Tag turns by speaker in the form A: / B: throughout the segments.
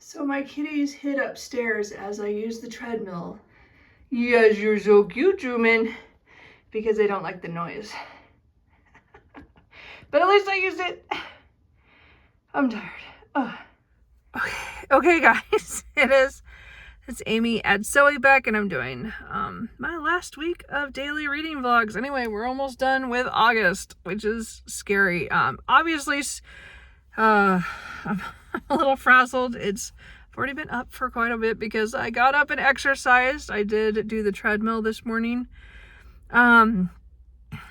A: So my kitties hid upstairs as I use the treadmill. Yes, you're so cute, Truman. Because they don't like the noise. But at least I used it. I'm tired. Ugh. Okay, guys. It's Amy at Zoe and I'm doing my last week of daily reading vlogs. Anyway, we're almost done with August, which is scary. Obviously, I'm a little frazzled. I've already been up for quite a bit because I got up and exercised. I did do the treadmill this morning. And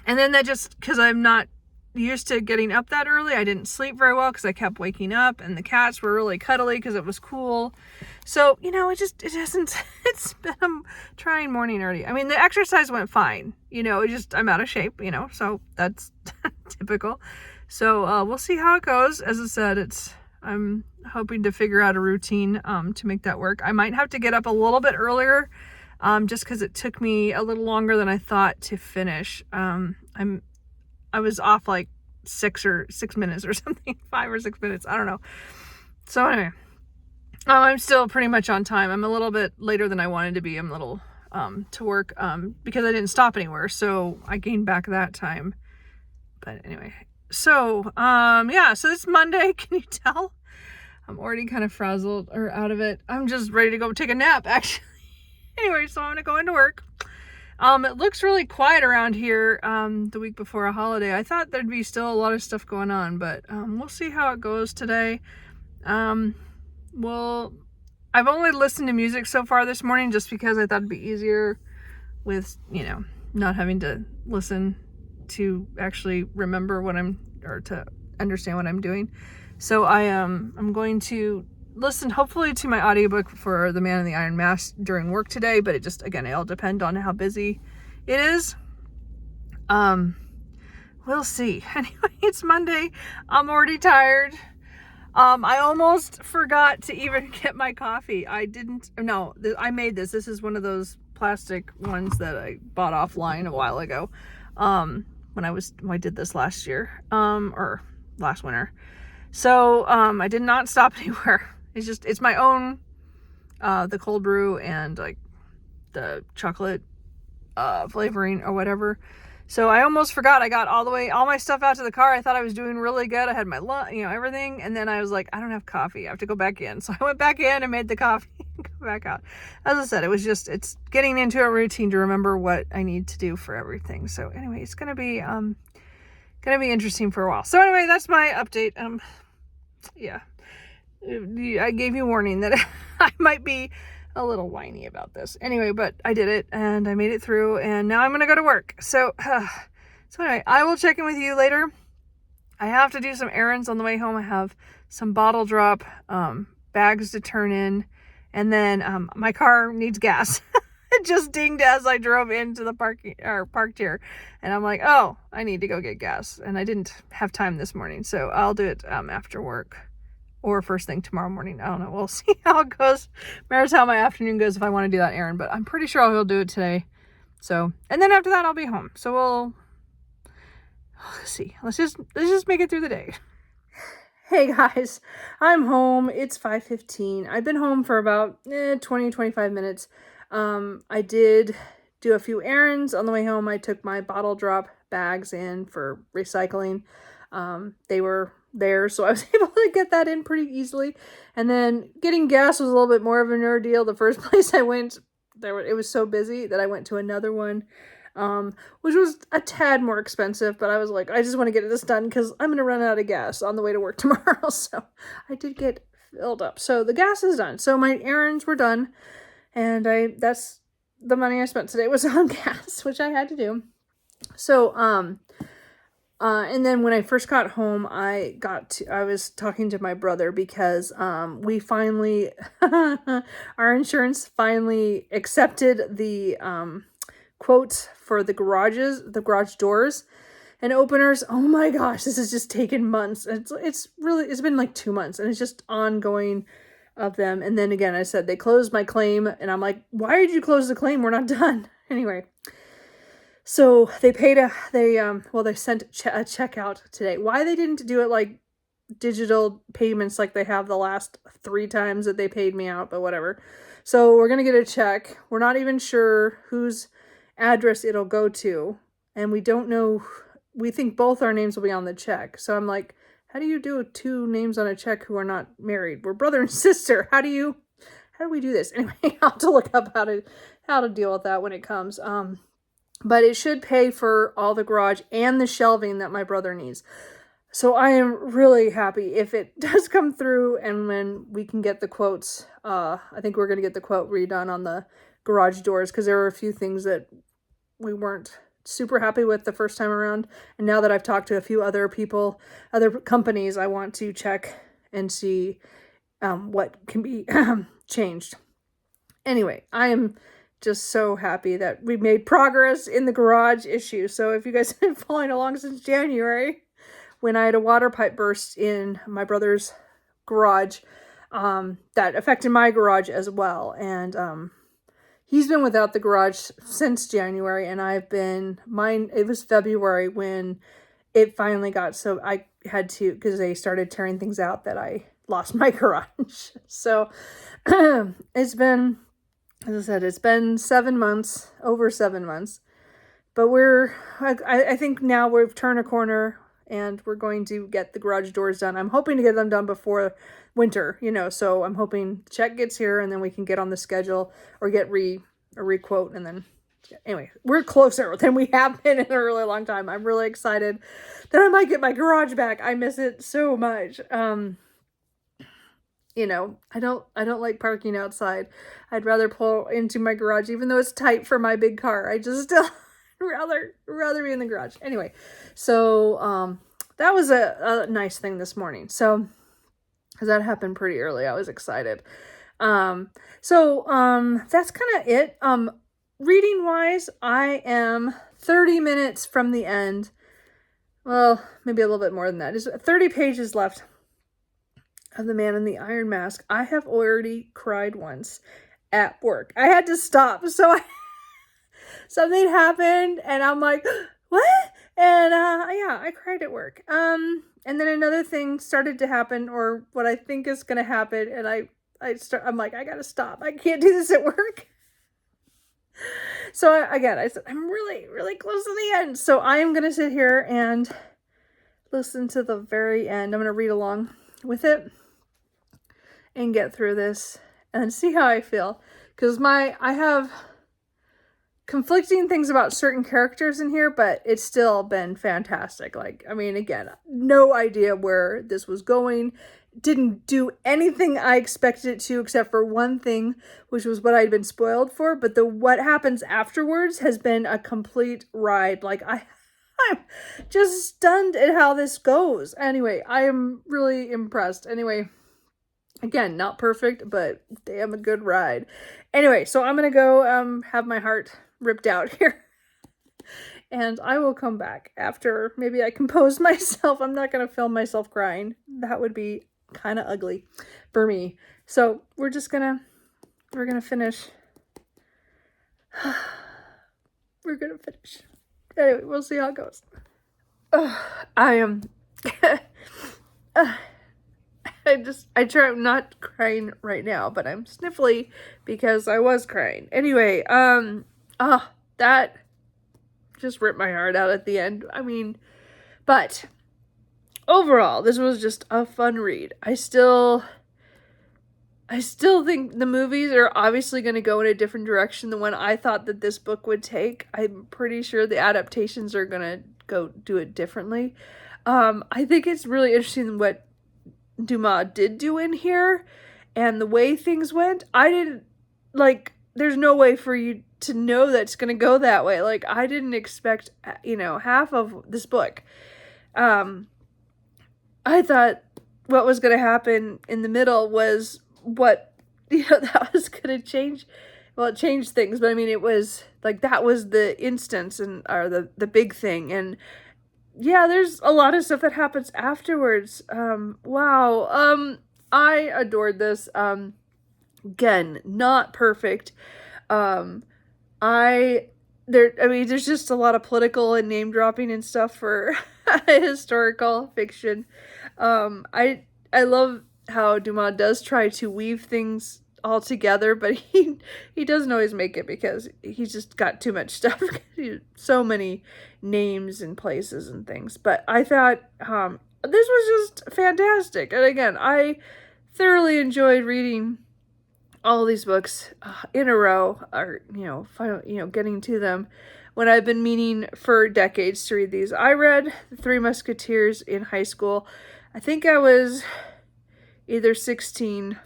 A: then because I'm not used to getting up that early, I didn't sleep very well because I kept waking up, and the cats were really cuddly because it was cool. So, it's been a trying morning already. I mean, the exercise went fine, I'm out of shape, so that's typical. So, we'll see how it goes. As I said, I'm hoping to figure out a routine, to make that work. I might have to get up a little bit earlier, just because it took me a little longer than I thought to finish. I was off like 6 minutes or something, 5 or 6 minutes. I don't know. So anyway, I'm still pretty much on time. I'm a little bit later than I wanted to be. I'm a little, to work, because I didn't stop anywhere. So I gained back that time. But anyway, so, so it's Monday. Can you tell? I'm already kind of frazzled or out of it. I'm just ready to go take a nap, actually. Anyway, so I'm going to go into work. It looks really quiet around here, the week before a holiday. I thought there'd be still a lot of stuff going on, but, we'll see how it goes today. I've only listened to music so far this morning just because I thought it'd be easier with, not having to listen to actually remember or to understand what I'm doing. So I'm going to listen hopefully to my audiobook for The Man in the Iron Mask during work today, but it'll depend on how busy it is. We'll see. Anyway, it's Monday. I'm already tired. I almost forgot to even get my coffee. I made this. This is one of those plastic ones that I bought offline a while ago. When I did this last year, or last winter. So, I did not stop anywhere. It's my own, the cold brew and like the chocolate, flavoring or whatever. So I almost forgot. I got all my stuff out to the car. I thought I was doing really good. I had my lunch, everything. And then I was like, I don't have coffee. I have to go back in. So I went back in and made the coffee and go back out. As I said, it's getting into a routine to remember what I need to do for everything. So anyway, it's going to be interesting for a while. So anyway, that's my update. Yeah. I gave you warning that I might be a little whiny about this. Anyway, but I did it and I made it through and now I'm going to go to work. So anyway, I will check in with you later. I have to do some errands on the way home. I have some bottle drop, bags to turn in, and then, my car needs gas. It just dinged as I drove into the parked here. And I'm like, oh, I need to go get gas. And I didn't have time this morning. So I'll do it, after work. Or first thing tomorrow morning. I don't know. We'll see how it goes. Matters how my afternoon goes if I want to do that errand. But I'm pretty sure I'll do it today. So, and then after that, I'll be home. So we'll see. Let's just make it through the day. Hey guys, I'm home. It's 5:15. I've been home for about 20-25 minutes. I did do a few errands on the way home. I took my bottle drop bags in for recycling. They were there, so I was able to get that in pretty easily. And then getting gas was a little bit more of an ordeal. The first place I went, it was so busy that I went to another one, which was a tad more expensive, but I was like, I just want to get this done because I'm going to run out of gas on the way to work tomorrow. So I did get filled up. So the gas is done. So my errands were done. And that's the money I spent today was on gas, which I had to do. So, and then when I first got home, I was talking to my brother because, we finally, our insurance finally accepted the, quote for the garage doors and openers. Oh my gosh, this has just taken months. It's been like 2 months and it's just ongoing of them. And then again, I said, they closed my claim and I'm like, why did you close the claim? We're not done. Anyway. So they paid they sent a check out today. Why they didn't do it like digital payments like they have the last 3 times that they paid me out, but whatever. So we're going to get a check. We're not even sure whose address it'll go to. And we don't know, we think both our names will be on the check. So I'm like, how do you do 2 names on a check who are not married? We're brother and sister. How do we do this? Anyway, I'll have to look up how to deal with that when it comes. But it should pay for all the garage and the shelving that my brother needs. So I am really happy if it does come through, and when we can get the quotes. I think we're going to get the quote redone on the garage doors, because there were a few things that we weren't super happy with the first time around. And now that I've talked to a few other people, other companies, I want to check and see what can be changed. Anyway, I am just so happy that we made progress in the garage issue. So if you guys have been following along since January, when I had a water pipe burst in my brother's garage, that affected my garage as well. And he's been without the garage since January, and it was February when it finally got, so I had to, because they started tearing things out, that I lost my garage. So it's been, as I said, it's been 7 months, over 7 months, but I think now we've turned a corner, and we're going to get the garage doors done. I'm hoping to get them done before winter, so I'm hoping the check gets here, and then we can get on the schedule or get a re-quote, and then, anyway, we're closer than we have been in a really long time. I'm really excited that I might get my garage back. I miss it so much. I don't like parking outside. I'd rather pull into my garage, even though it's tight for my big car. I just still rather be in the garage. Anyway, so that was a nice thing this morning. So, because that happened pretty early, I was excited. So that's kind of it. Reading wise, I am 30 minutes from the end. Well, maybe a little bit more than that. There's 30 pages left of The Man in the Iron Mask. I have already cried once at work. I had to stop. So something happened, and I'm like, what? And yeah, I cried at work. And then another thing started to happen, or what I think is going to happen, and I'm like, I gotta stop. I can't do this at work. So I said, I'm really, really close to the end. So I am gonna sit here and listen to the very end. I'm gonna read along with it and get through this and see how I feel. Because I have conflicting things about certain characters in here, but it's still been fantastic. Again, no idea where this was going. Didn't do anything I expected it to, except for one thing, which was what I'd been spoiled for. But what happens afterwards has been a complete ride. I'm just stunned at how this goes. Anyway, I am really impressed. Anyway, again, not perfect, but damn a good ride. Anyway, so I'm gonna go have my heart ripped out here. And I will come back after maybe I compose myself. I'm not gonna film myself crying. That would be kind of ugly for me. So we're gonna finish. We're gonna finish. Anyway, we'll see how it goes. I am I try not crying right now, but I'm sniffly because I was crying. Anyway, that just ripped my heart out at the end. But overall, this was just a fun read. I still think the movies are obviously going to go in a different direction than what I thought that this book would take. I'm pretty sure the adaptations are going to go do it differently. I think it's really interesting what Dumas did do in here and the way things went. There's no way for you to know that's going to go that way. I didn't expect, half of this book. I thought what was going to happen in the middle was what, that was going to change. Well, it changed things, but it was that was the instance or the big thing. And yeah, there's a lot of stuff that happens afterwards. Wow. I adored this. Again, not perfect. There's just a lot of political and name dropping and stuff for historical fiction. I love how Dumas does try to weave things all together, but he doesn't always make it because he's just got too much stuff. So many names and places and things. But I thought this was just fantastic. And again, I thoroughly enjoyed reading all these books in a row, or getting to them when I've been meaning for decades to read these. I read The Three Musketeers in high school. I think I was either 16.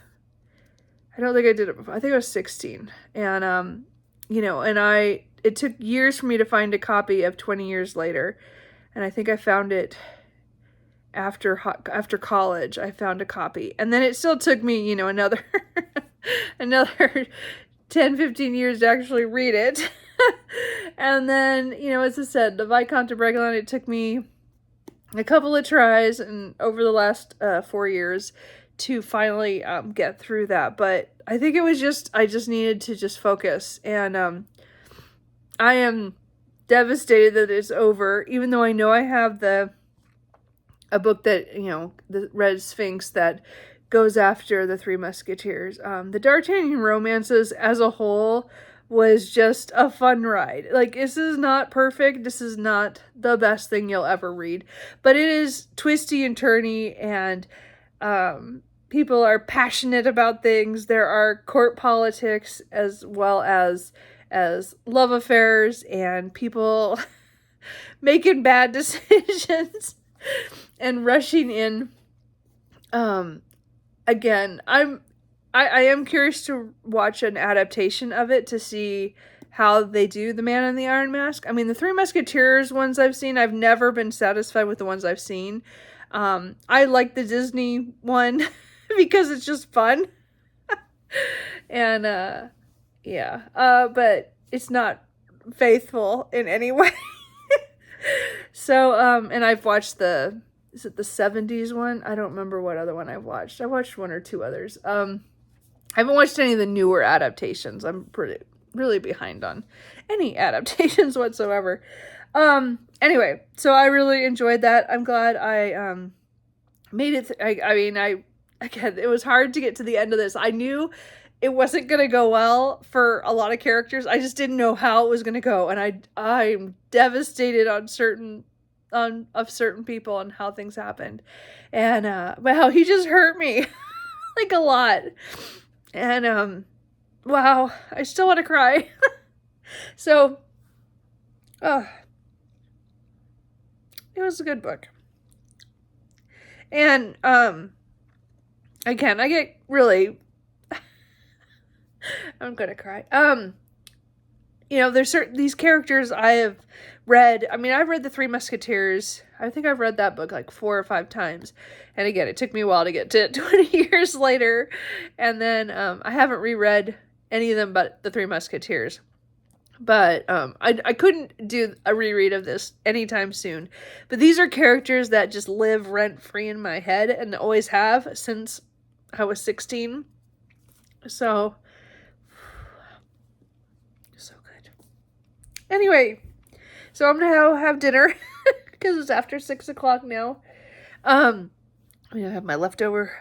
A: I don't think I did it before. I think I was 16. And, it took years for me to find a copy of 20 Years Later. And I think I found it after college. I found a copy. And then it still took me, another, another 10, 15 years to actually read it. And then, as I said, the Viscount de Bragelonne, it took me a couple of tries and over the last 4 years to finally get through that. But I think it was I just needed to just focus. And I am devastated that it's over, even though I know I have a book that, the Red Sphinx that goes after the Three Musketeers. The D'Artagnan romances as a whole was just a fun ride. Like, this is not perfect. This is not the best thing you'll ever read, but it is twisty and turny, and people are passionate about things. There are court politics as well as love affairs and people making bad decisions and rushing in. Again, I am curious to watch an adaptation of it to see how they do The Man in the Iron Mask. I mean, the Three Musketeers ones I've seen, I've never been satisfied with the ones I've seen. I like the Disney one because it's just fun. And, but it's not faithful in any way. So, and I've watched is it the 70s one? I don't remember what other one I've watched. I watched one or two others. I haven't watched any of the newer adaptations. I'm really behind on any adaptations whatsoever. Anyway, so I really enjoyed that. I'm glad I made it. Again, it was hard to get to the end of this. I knew it wasn't going to go well for a lot of characters. I just didn't know how it was going to go. And I'm devastated on certain people and how things happened. And, wow, he just hurt me like a lot. And, wow, I still want to cry. So, it was a good book. And, again, I get really, I'm gonna cry. There's these characters I have read. I mean, I've read The Three Musketeers. I think I've read that book like 4 or 5 times. And again, it took me a while to get to 20 Years Later. And then I haven't reread any of them but The Three Musketeers. But I couldn't do a reread of this anytime soon. But these are characters that just live rent-free in my head and always have since I was 16. So good. Anyway, so I'm gonna have dinner because it's after 6 o'clock now. I'm gonna have my leftover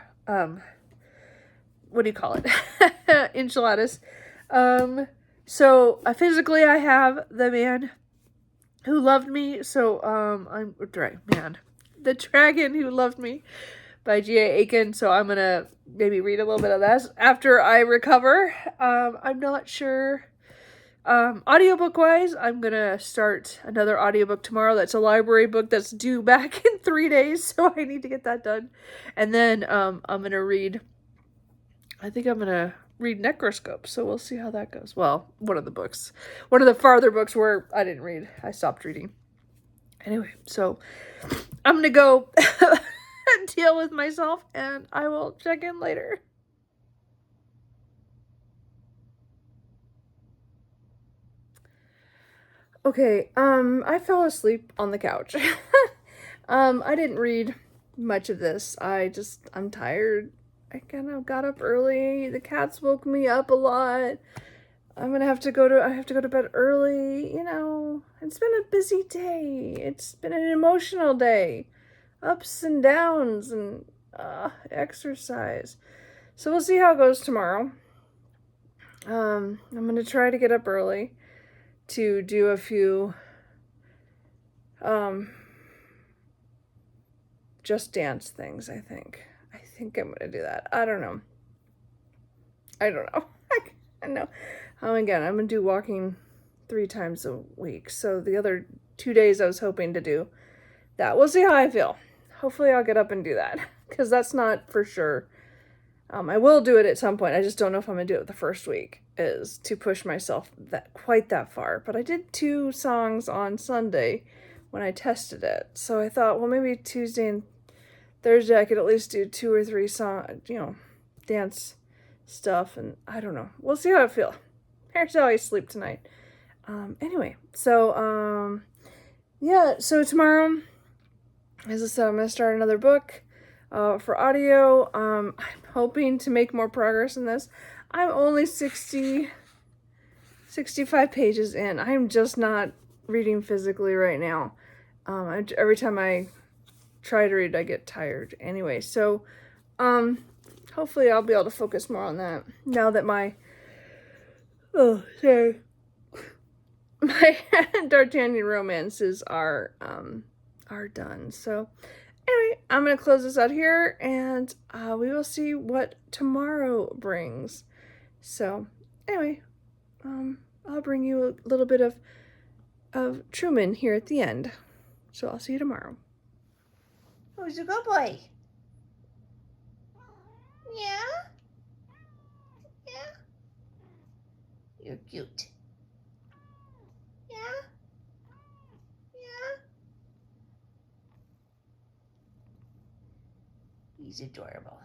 A: what do you call it? Enchiladas. So physically I have The Man Who Loved Me. So The Dragon Who Loved Me by G.A. Aiken. So I'm gonna maybe read a little bit of that after I recover. I'm not sure. Audiobook wise, I'm gonna start another audiobook tomorrow. That's a library book that's due back in 3 days, so I need to get that done. And then I'm gonna read Necroscope, so we'll see how that goes. Well, one of the farther books where I didn't read. I stopped reading. Anyway, so I'm gonna go deal with myself, and I will check in later. Okay, I fell asleep on the couch. I didn't read much of this. I'm tired. I kind of got up early. The cats woke me up a lot. I have to go to bed early. It's been a busy day. It's been an emotional day. ups and downs and exercise. So we'll see how it goes tomorrow. I'm going to try to get up early to do a few Just Dance things, I think. I think I'm going to do that. I don't know. I know. Again, I'm going to do walking 3 times a week. So the other 2 days I was hoping to do that. We'll see how I feel. Hopefully I'll get up and do that, because that's not for sure. I will do it at some point. I just don't know if I'm going to do it the first week, is to push myself quite that far. But I did 2 songs on Sunday when I tested it. So I thought, well, maybe Tuesday and Thursday I could at least do 2 or 3 dance stuff. And I don't know. We'll see how I feel. Here's how I sleep tonight. Anyway, so, yeah, so tomorrow, as I said, I'm going to start another book for audio. I'm hoping to make more progress in this. I'm only 65 pages in. I'm just not reading physically right now. Every time I try to read, I get tired. Anyway, so hopefully I'll be able to focus more on that now that my D'Artagnan romances are done. So anyway, I'm going to close this out here, and we will see what tomorrow brings. So anyway, I'll bring you a little bit of Truman here at the end. So I'll see you tomorrow.
B: Who's a good boy? Yeah? Yeah? You're cute. Yeah? Yeah? He's adorable.